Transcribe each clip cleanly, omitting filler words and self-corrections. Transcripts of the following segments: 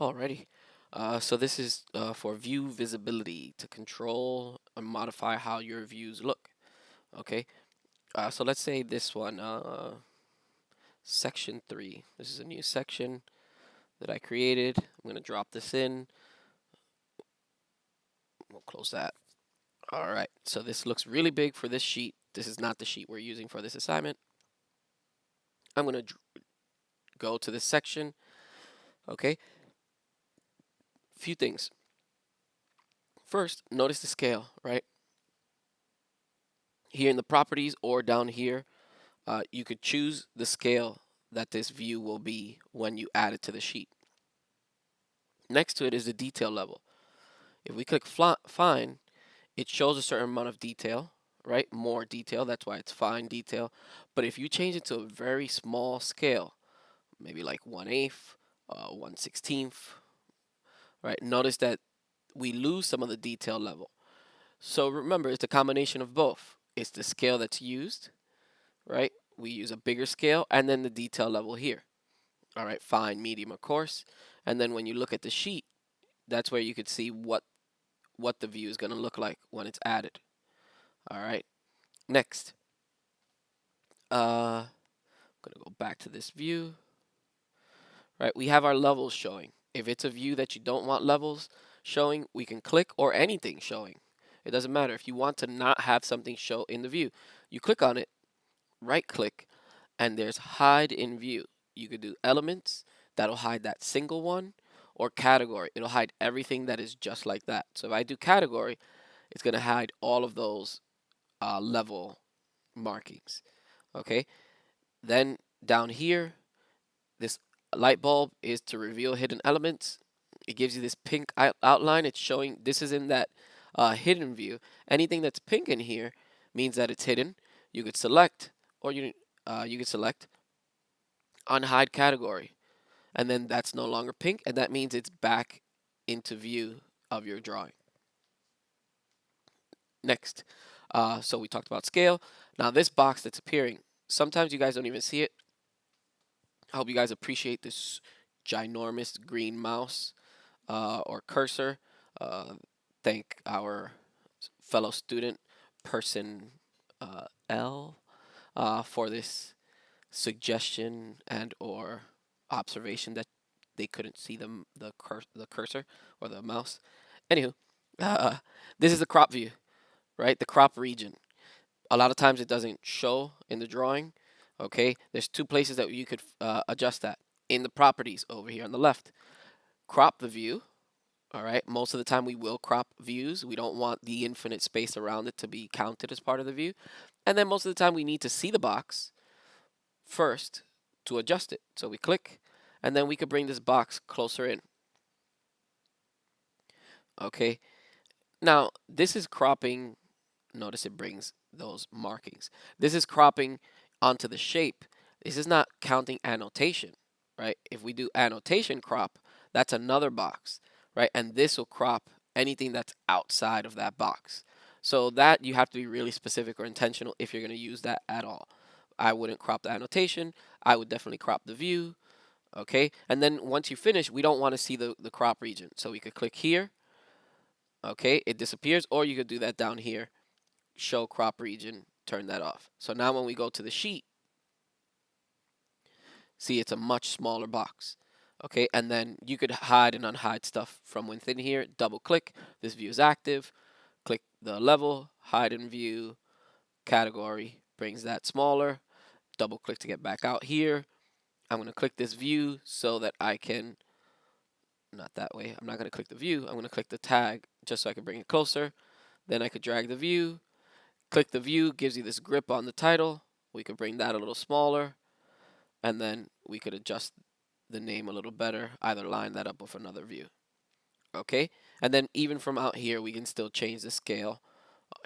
Alrighty. So this is for view visibility to control and modify how your views look. Okay. So let's say this one, section 3. This is a new section that I created. I'm going to drop this in. We'll close that. All right. So this looks really big for this sheet. This is not the sheet we're using for this assignment. I'm going to go to this section. Okay. Few things. First, notice the scale, right? Here in the properties or down here, you could choose the scale that this view will be when you add it to the sheet. Next to it is the detail level. If we click fine, it shows a certain amount of detail, right? More detail, that's why it's fine detail. But if you change it to a very small scale, maybe like 1/8, 1/16, right? Notice that we lose some of the detail level. So remember, it's a combination of both. It's the scale that's used, right? We use a bigger scale and then the detail level here. All right, fine, medium, or coarse. And then when you look at the sheet, that's where you could see what the view is going to look like when it's added. All right, next. I'm going to go back to this view. Right, we have our levels showing. If it's a view that you don't want levels showing, we can click or anything showing. It doesn't matter. If you want to not have something show in the view, you click on it, right click, and there's hide in view. You could do elements, that'll hide that single one, or category. It'll hide everything that is just like that. So if I do category, it's going to hide all of those level markings. Okay. Then down here, this light bulb is to reveal hidden elements. It gives you this pink outline. It's showing this is in that hidden view. Anything that's pink in here means that it's hidden. You could select, or you could select unhide category, and then that's no longer pink, and that means it's back into view of your drawing. Next, so we talked about scale. Now this box that's appearing, sometimes you guys don't even see it. I hope you guys appreciate this ginormous green mouse or cursor. Uh, thank our fellow student, person L, for this suggestion and or observation that they couldn't see the cursor or the mouse. Anywho, uh, this is the crop view, right? The crop region. A lot of times it doesn't show in the drawing. Okay, there's two places that you could adjust that in the properties over here on the left. Crop the view. All right, most of the time we will crop views. We don't want the infinite space around it to be counted as part of the view. And then most of the time we need to see the box first to adjust it. So we click, and then we could bring this box closer in. Okay, now this is cropping. Notice it brings those markings. This is cropping onto the shape. This is not counting annotation, right? If we do annotation crop, that's another box, right? And this will crop anything that's outside of that box. So that you have to be really specific or intentional if you're going to use that at all. I wouldn't crop the annotation. I would definitely crop the view, okay? And then once you finish, we don't want to see the crop region. So we could click here, okay? It disappears, or you could do that down here, show crop region, turn that off. So now when we go to the sheet, see it's a much smaller box. Okay, and then you could hide and unhide stuff from within here. Double click, this view is active. Click the level, hide in view, category, brings that smaller. Double click to get back out here. I'm going to click this view so that I can, not that way, I'm not going to click the view, I'm going to click the tag just so I can bring it closer. Then I could drag the view, click the view, gives you this grip on the title. We could bring that a little smaller, and then we could adjust the name a little better, either line that up with another view. Okay, and then even from out here, we can still change the scale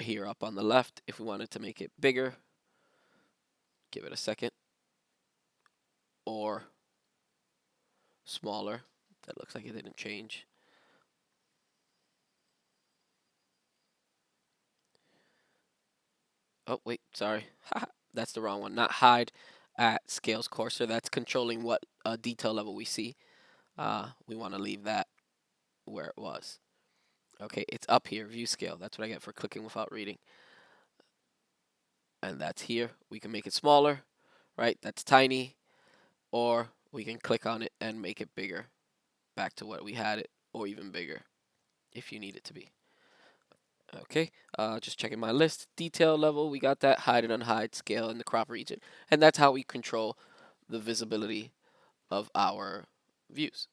here up on the left if we wanted to make it bigger. Give it a second. Or smaller. That looks like it didn't change. Oh, wait, sorry. That's the wrong one. Not hide at scales coarser. That's controlling what detail level we see. we want to leave that where it was. Okay, it's up here, view scale. That's what I get for clicking without reading. And that's here. We can make it smaller, right? That's tiny. Or we can click on it and make it bigger, back to what we had it, or even bigger if you need it to be. Okay, just checking my list. Detail level, we got that. Hide and unhide, scale, and the crop region. And that's how we control the visibility of our views.